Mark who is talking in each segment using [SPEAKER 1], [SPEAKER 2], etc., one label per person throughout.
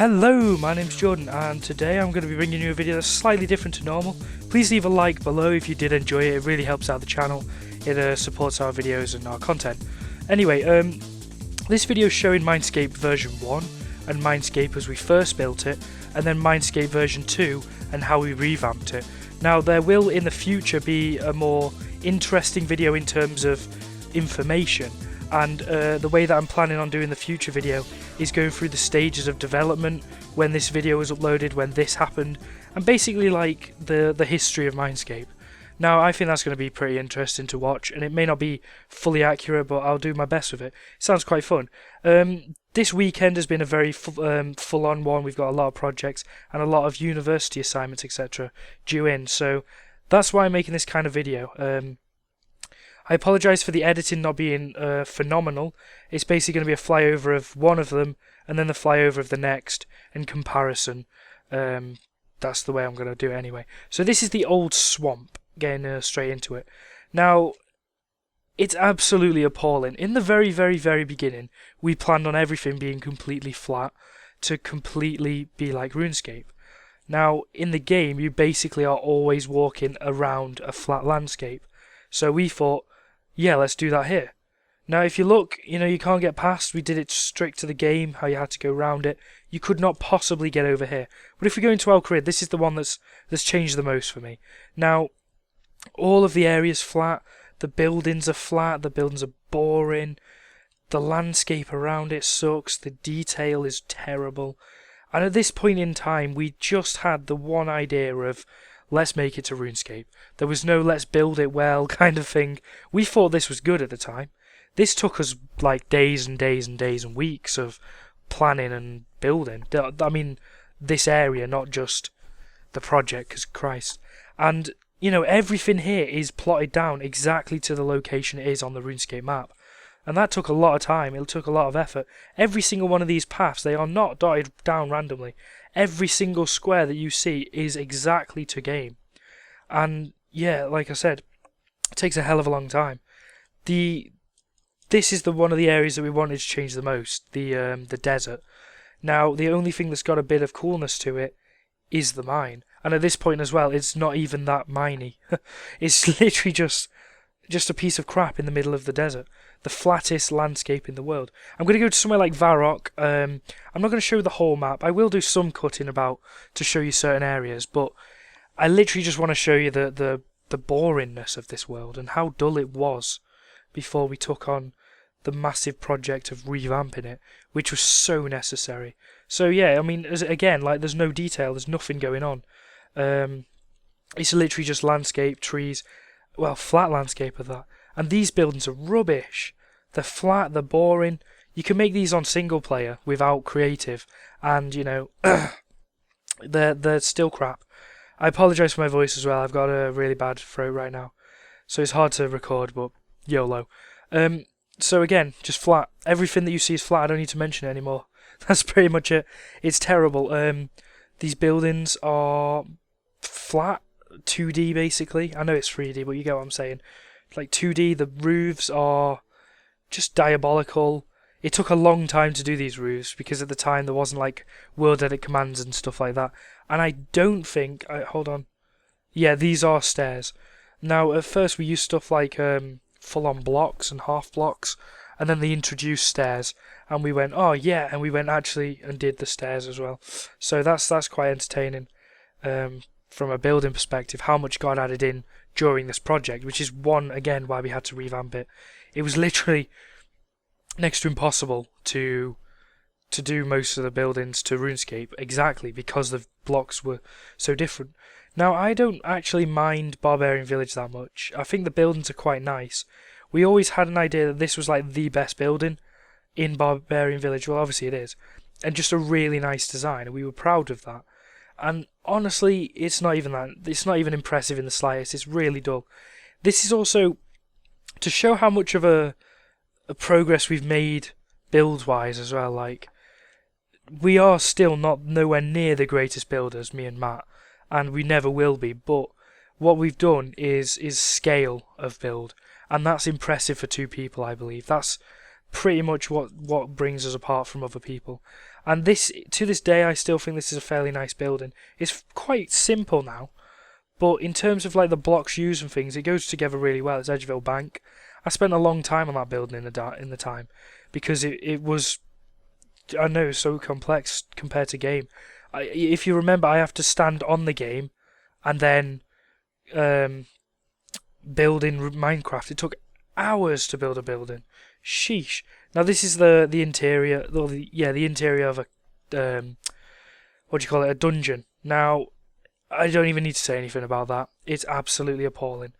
[SPEAKER 1] Hello, my name's Jordan, and today I'm going to be bringing you a video that's slightly different to normal. Please leave a like below if you did enjoy it. It really helps out the channel. It supports our videos and our content. Anyway, this video is showing Minescape version 1 and Minescape as we first built it, and then Minescape version 2 and how we revamped it. Now, there will in the future be a more interesting video in terms of information, and the way that I'm planning on doing the future video is going through the stages of development, when this video was uploaded, when this happened, and basically like the history of Minescape. Now, I think that's going to be pretty interesting to watch, and it may not be fully accurate, but I'll do my best with it. It sounds quite fun. This weekend has been a very full-on one. We've got a lot of projects and a lot of university assignments, etc. due in, so that's why I'm making this kind of video. I apologise for the editing not being phenomenal. It's basically going to be a flyover of one of them and then the flyover of the next in comparison. That's the way I'm going to do it anyway. So this is the old swamp, getting straight into it. Now, it's absolutely appalling. In the very beginning, we planned on everything being completely flat to completely be like RuneScape. Now, in the game, you basically are always walking around a flat landscape. So we thought, yeah, let's do that here. Now, if you look, you can't get past. We did it strict to the game, how you had to go around it. You could not possibly get over here. But if we go into our grid, this is the one that's changed the most for me. Now, all of the area's flat. The buildings are flat. The buildings are boring. The landscape around it sucks. The detail is terrible. And at this point in time, we just had the one idea of, let's make it to RuneScape. There was no let's build it well kind of thing. We thought this was good at the time. This took us like days and days and days and weeks of planning and building. I mean, this area, not just the project, because Christ. And, everything here is plotted down exactly to the location it is on the RuneScape map. And that took a lot of time. It took a lot of effort. Every single one of these paths, they are not dotted down randomly. Every single square that you see is exactly to game. And yeah, like I said, it takes a hell of a long time. This is one of the areas that we wanted to change the most, the desert. Now, the only thing that's got a bit of coolness to it is the mine. And at this point as well, it's not even that miney. It's literally just a piece of crap in the middle of the desert. The flattest landscape in the world. I'm going to go to somewhere like Varrock. I'm not going to show the whole map. I will do some cutting about to show you certain areas, but I literally just want to show you the boringness of this world and how dull it was before we took on the massive project of revamping it, which was so necessary. So yeah, I mean, again, like there's no detail, there's nothing going on. It's literally just landscape, trees, well, flat landscape of that. And these buildings are rubbish. They're flat, they're boring. You can make these on single player without creative, and they're still crap. I apologise for my voice as well. I've got a really bad throat right now, so it's hard to record, but YOLO. So again, just flat. Everything that you see is flat. I don't need to mention it anymore. That's pretty much it. It's terrible. These buildings are flat, 2D basically. I know it's 3D, but you get what I'm saying. Like 2D, the roofs are just diabolical. It took a long time to do these roofs because at the time there wasn't like world edit commands and stuff like that. And I don't think, hold on. Yeah, these are stairs. Now at first we used stuff like full on blocks and half blocks, and then they introduced stairs and we went, oh yeah, and we went actually and did the stairs as well. So that's quite entertaining. From a building perspective, how much got added in during this project, which is again why we had to revamp it. It was literally next to impossible to do most of the buildings to RuneScape exactly because the blocks were so different. Now, I don't actually mind Barbarian Village that much. I think the buildings are quite nice. We always had an idea that this was like the best building in Barbarian Village. Well, obviously it is. And just a really nice design, and we were proud of that. And honestly, it's not even that. It's not even impressive in the slightest. It's really dull. This is also to show how much of a progress we've made build-wise as well. Like, we are still nowhere near the greatest builders, me and Matt, and we never will be. But what we've done is scale of build, and that's impressive for two people, I believe. That's pretty much what brings us apart from other people. And this, to this day, I still think this is a fairly nice building. It's quite simple now, but in terms of like the blocks used and things, it goes together really well. It's Edgeville Bank. I spent a long time on that building in the time, because it was, I know, so complex compared to game. If you remember, I have to stand on the game and then build in Minecraft. It took hours to build a building. Sheesh. Now this is the interior, the interior of a what do you call it? A dungeon. Now I don't even need to say anything about that. It's absolutely appalling.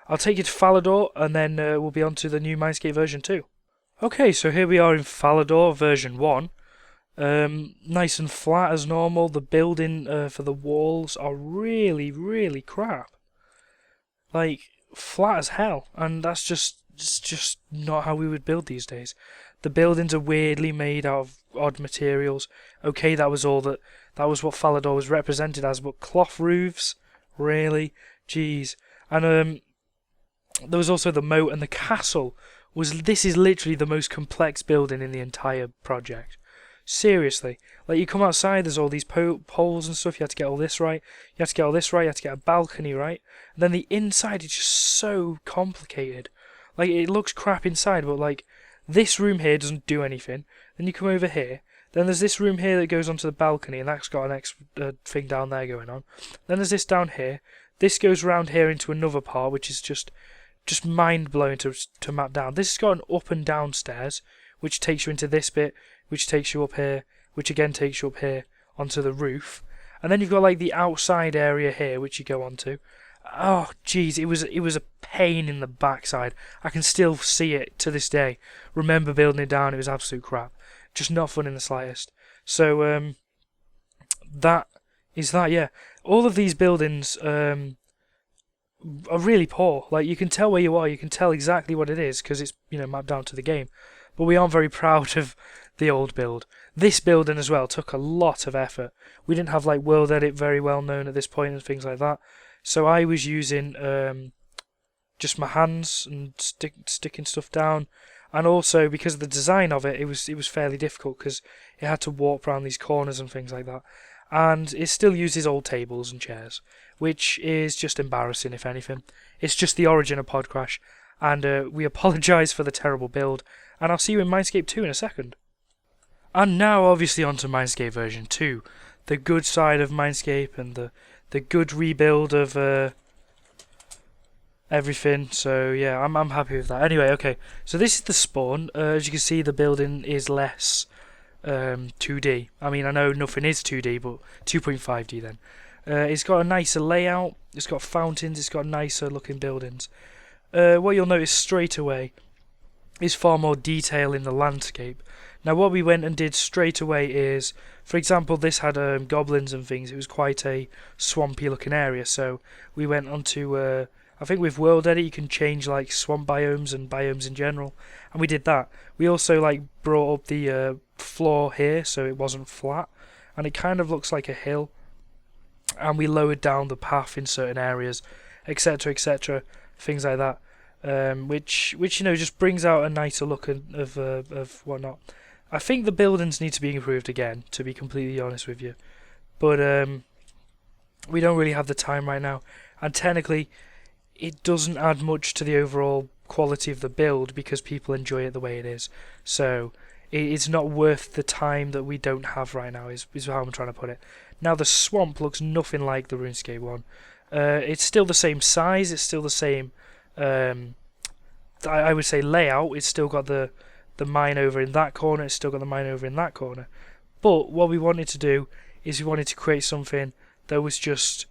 [SPEAKER 1] I'll take you to Falador, and then we'll be on to the new Minescape version 2. Okay, so here we are in Falador version 1. Nice and flat as normal. The building for the walls are really, really crap. Like, flat as hell. And that's just not how we would build these days. The buildings are weirdly made out of odd materials. Okay, that was what Falador was represented as, but cloth roofs? Really? Jeez. And there was also the moat, and the castle this is literally the most complex building in the entire project. Seriously. Like, you come outside, there's all these poles and stuff, you have to get all this right, you have to get all this right, you have to get a balcony right, and then the inside is just so complicated. Like, it looks crap inside, but like, this room here doesn't do anything. Then you come over here, then there's this room here that goes onto the balcony, and that's got an extra thing down there going on. Then there's this down here, this goes round here into another part, which is just mind-blowing to map down. This has got an up and down stairs, which takes you into this bit, which takes you up here, which again takes you up here onto the roof. And then you've got like the outside area here, which you go onto. Oh, jeez, it was a pain in the backside. I can still see it to this day. Remember building it down, it was absolute crap. Just not fun in the slightest. So, that is that, yeah. All of these buildings, are really poor. Like, you can tell where you are, you can tell exactly what it is, because it's, mapped down to the game. But we aren't very proud of the old build. This building as well took a lot of effort. We didn't have like world edit very well known at this point and things like that. So I was using just my hands and sticking stuff down. And also because of the design of it, it was fairly difficult because it had to warp around these corners and things like that. And it still uses old tables and chairs, which is just embarrassing, if anything. It's just the origin of Podcrash, and we apologise for the terrible build, and I'll see you in Minescape 2 in a second. And now, obviously, on to Minescape version 2, the good side of Minescape, and the good rebuild of everything. So yeah, I'm happy with that. Anyway, okay, so this is the spawn. As you can see, the building is less 2D. I mean, I know nothing is 2D, but 2.5D then. It's got a nicer layout, it's got fountains, it's got nicer looking buildings. What you'll notice straight away is far more detail in the landscape. Now what we went and did straight away is, for example, this had goblins and things. It was quite a swampy looking area, so we went onto I think with World Edit you can change like swamp biomes and biomes in general, and we did that. We also like brought up the floor here so it wasn't flat, and it kind of looks like a hill, and we lowered down the path in certain areas, etc, things like that, which just brings out a nicer look of whatnot. I think the buildings need to be improved again, to be completely honest with you, but we don't really have the time right now, and technically it doesn't add much to the overall quality of the build because people enjoy it the way it is. So it's not worth the time that we don't have right now, is how I'm trying to put it. Now the swamp looks nothing like the RuneScape one. It's still the same size, it's still the same I would say layout. It's still got the mine over in that corner, it's still got the mine over in that corner. But what we wanted to do is we wanted to create something that was just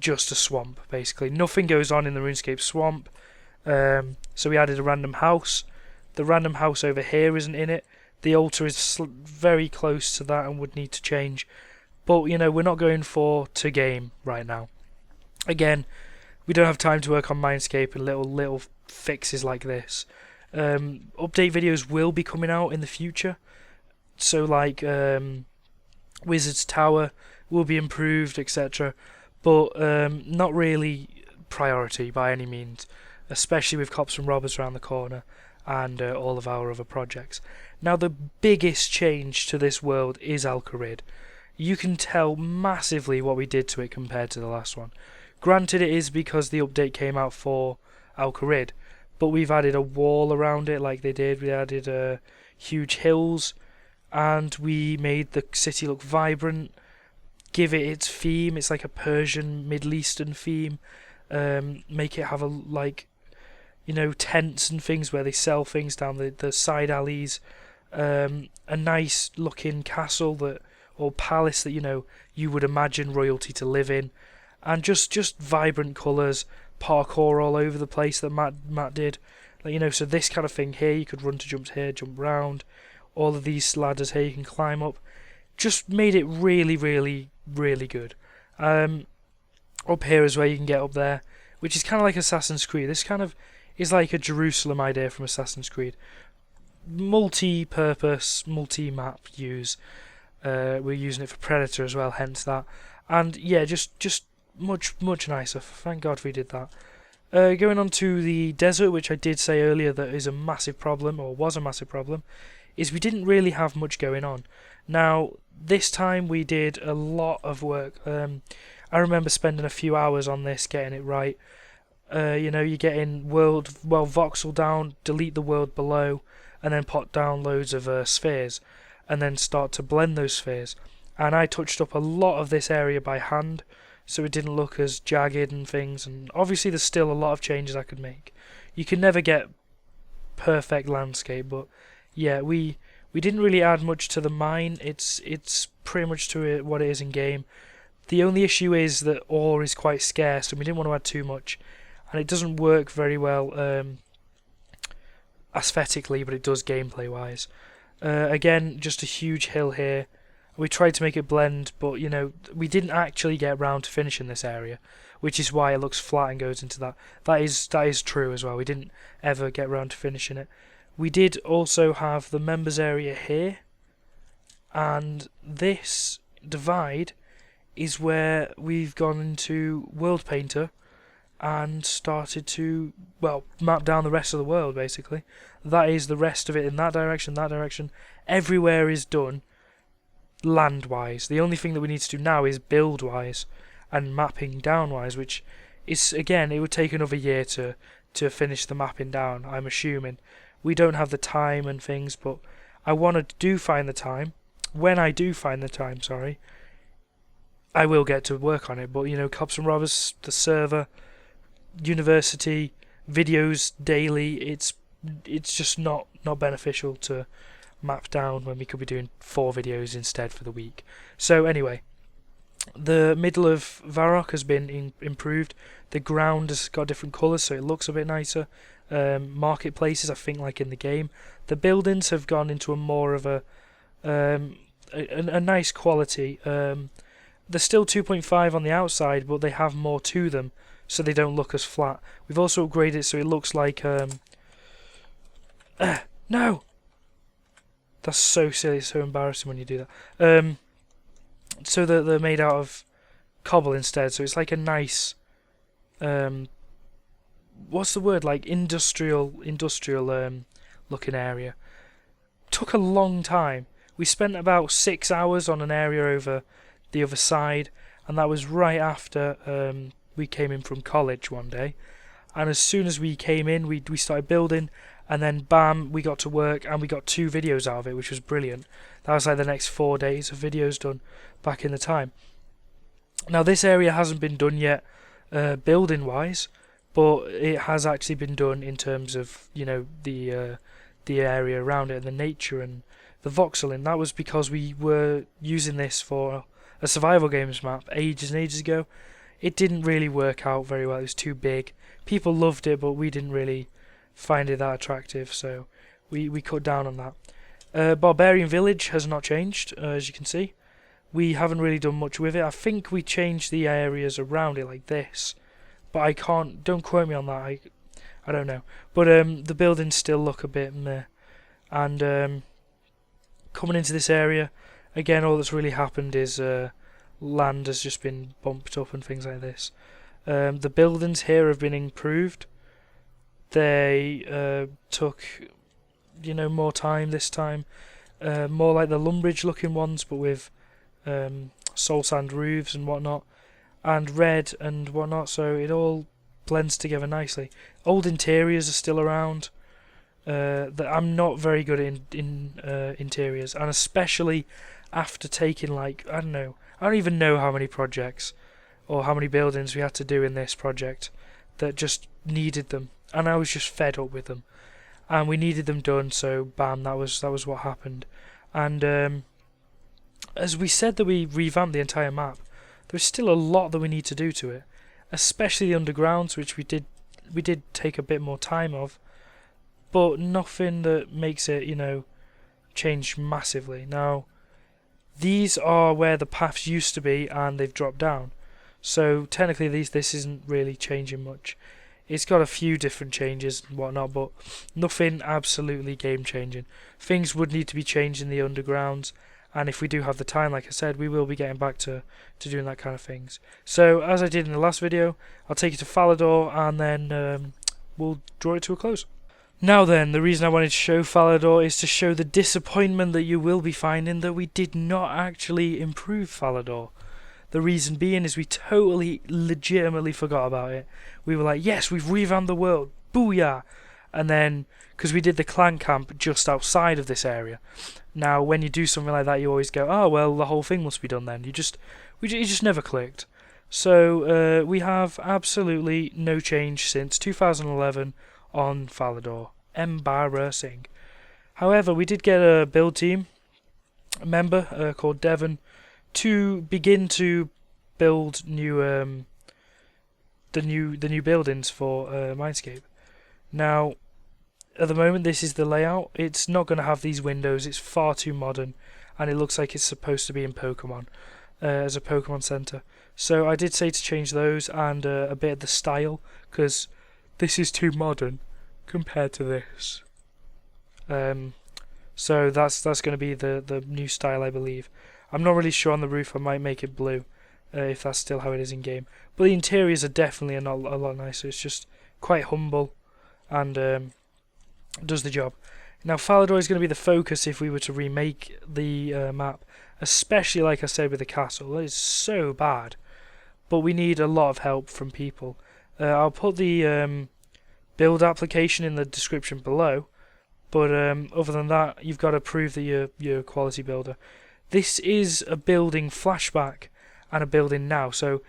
[SPEAKER 1] a swamp, basically. Nothing goes on in the RuneScape swamp. So we added a random house. The random house over here isn't in it. The altar is very close to that and would need to change. But, we're not going for to game right now. Again, we don't have time to work on Minescape and little fixes like this. Update videos will be coming out in the future. So, like, Wizard's Tower will be improved, etc. But not really priority by any means, especially with Cops and Robbers around the corner. and all of our other projects. Now the biggest change to this world is Al-Kharid. You can tell massively what we did to it compared to the last one. Granted, it is because the update came out for Al-Kharid, but we've added a wall around it like they did. We added huge hills, and we made the city look vibrant, give it its theme. It's like a Persian, Middle Eastern theme. Make it have tents and things where they sell things down the side alleys. A nice looking castle or palace that you would imagine royalty to live in, and just vibrant colours, parkour all over the place that Matt did. So this kind of thing here, you could run to jump here, jump round. All of these ladders here you can climb up. Just made it really, really, really good. Up here is where you can get up there, which is kind of like Assassin's Creed. This kind of is like a Jerusalem idea from Assassin's Creed. Multi-purpose, multi-map use. We're using it for Predator as well, hence that. And yeah, just much nicer. Thank God we did that. Going on to the desert, which I did say earlier that is a massive problem, or was a massive problem, is we didn't really have much going on. Now, this time we did a lot of work. I remember spending a few hours on this, getting it right. You're getting voxel down, delete the world below, and then put down loads of spheres, and then start to blend those spheres. And I touched up a lot of this area by hand, so it didn't look as jagged and things. And obviously there's still a lot of changes I could make. You can never get perfect landscape, but yeah, we didn't really add much to the mine. It's pretty much to it what it is in game. The only issue is that ore is quite scarce, and we didn't want to add too much, and it doesn't work very well aesthetically, but it does gameplay wise. Again, just a huge hill here. We tried to make it blend, but we didn't actually get round to finishing this area, which is why it looks flat and goes into that. That is true as well. We didn't ever get round to finishing it. We did also have the members area here, and this divide is where we've gone into World Painter and started to, map down the rest of the world, basically. That is the rest of it in that direction, that direction. Everywhere is done land-wise. The only thing that we need to do now is build-wise and mapping down-wise, which is, again, it would take another year to finish the mapping down, I'm assuming. We don't have the time and things, but I want to find the time. When I do find the time, I will get to work on it. But, Cops and Robbers, the server, university, videos daily, it's just not beneficial to map down when we could be doing 4 videos instead for the week. So anyway, the middle of Varrock has been improved. The ground has got different colours, so it looks a bit nicer. Marketplaces, I think, like in the game. The buildings have gone into a more of a nice quality. They're still 2.5 on the outside, but they have more to them, so they don't look as flat. We've also upgraded it so it looks like no! That's so silly, it's so embarrassing when you do that. So they're made out of cobble instead, so it's like a nice what's the word, like industrial looking area. Took a long time. We spent about 6 hours on an area over the other side, and that was right after we came in from college one day. And as soon as we came in, we started building, and then bam, we got to work, and we got 2 videos out of it, which was brilliant. That was like the next 4 days of videos done back in the time. Now this area hasn't been done yet building wise, but it has actually been done in terms of the area around it and the nature and the voxeling. That was because we were using this for a survival games map ages and ages ago. It didn't really work out very well. It was too big. People loved it, but we didn't really find it that attractive, so we cut down on that. Barbarian Village has not changed, as you can see. We haven't really done much with it. I think we changed the areas around it like this, but don't quote me on that, I don't know. But the buildings still look a bit meh. And coming into this area, again, all that's really happened is land has just been bumped up and things like this. The buildings here have been improved. They took, you know, more time this time, more like the Lumbridge looking ones, but with soul sand roofs and whatnot, and red and whatnot. So it all blends together nicely. Old interiors are still around. That I'm not very good in interiors, and especially after taking, like, I don't even know how many projects or how many buildings we had to do in this project that just needed them, and I was just fed up with them, and we needed them done. So bam, that was what happened. And as we said that we revamped the entire map, there's still a lot that we need to do to it, especially the undergrounds, which we did take a bit more time of, but nothing that makes it, you know, change massively. Now, these are where the paths used to be, and they've dropped down. So technically, this isn't really changing much. It's got a few different changes and whatnot, but nothing absolutely game changing. Things would need to be changed in the undergrounds, and if we do have the time, like I said, we will be getting back to doing that kind of things. So as I did in the last video, I'll take you to Falador, and then we'll draw it to a close. Now then, the reason I wanted to show Falador is to show the disappointment that you will be finding that we did not actually improve Falador. The reason being is we totally, legitimately forgot about it. We were like, yes, we've revamped the world, booyah! And then, because we did the clan camp just outside of this area. Now, when you do something like that, you always go, oh, well, the whole thing must be done then. It just never clicked. So, we have absolutely no change since 2011 on Falador. Embarrassing. However, we did get a build team, a member called Devon, to begin to build new the new buildings for Minescape. Now, at the moment, this is the layout. It's not going to have these windows. It's far too modern, and it looks like it's supposed to be in Pokemon as a Pokemon Center. So I did say to change those and a bit of the style, because this is too modern compared to this. So that's going to be the new style, I believe. I'm not really sure on the roof. I might make it blue if that's still how it is in game. But the interiors are definitely a lot nicer. It's just quite humble and does the job. Now, Falador is going to be the focus if we were to remake the map, especially, like I said, with the castle. It is so bad, but we need a lot of help from people. I'll put the build application in the description below, but other than that, you've got to prove that you're a quality builder. This is a building flashback and a building now, so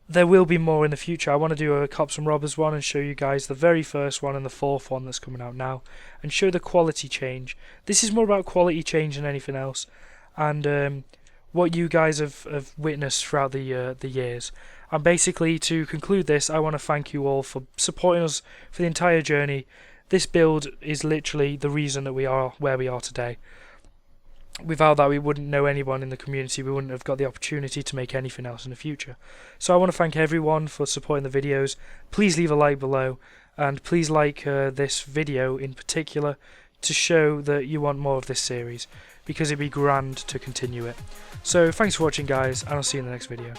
[SPEAKER 1] there will be more in the future. I want to do a Cops and Robbers one and show you guys the very first one and the fourth one that's coming out now, and show the quality change. This is more about quality change than anything else, and what you guys have witnessed throughout the years. And basically, to conclude this, I want to thank you all for supporting us for the entire journey. This build is literally the reason that we are where we are today. Without that, we wouldn't know anyone in the community. We wouldn't have got the opportunity to make anything else in the future. So I want to thank everyone for supporting the videos. Please leave a like below, and please like this video in particular to show that you want more of this series, because it'd be grand to continue it. So thanks for watching, guys, and I'll see you in the next video.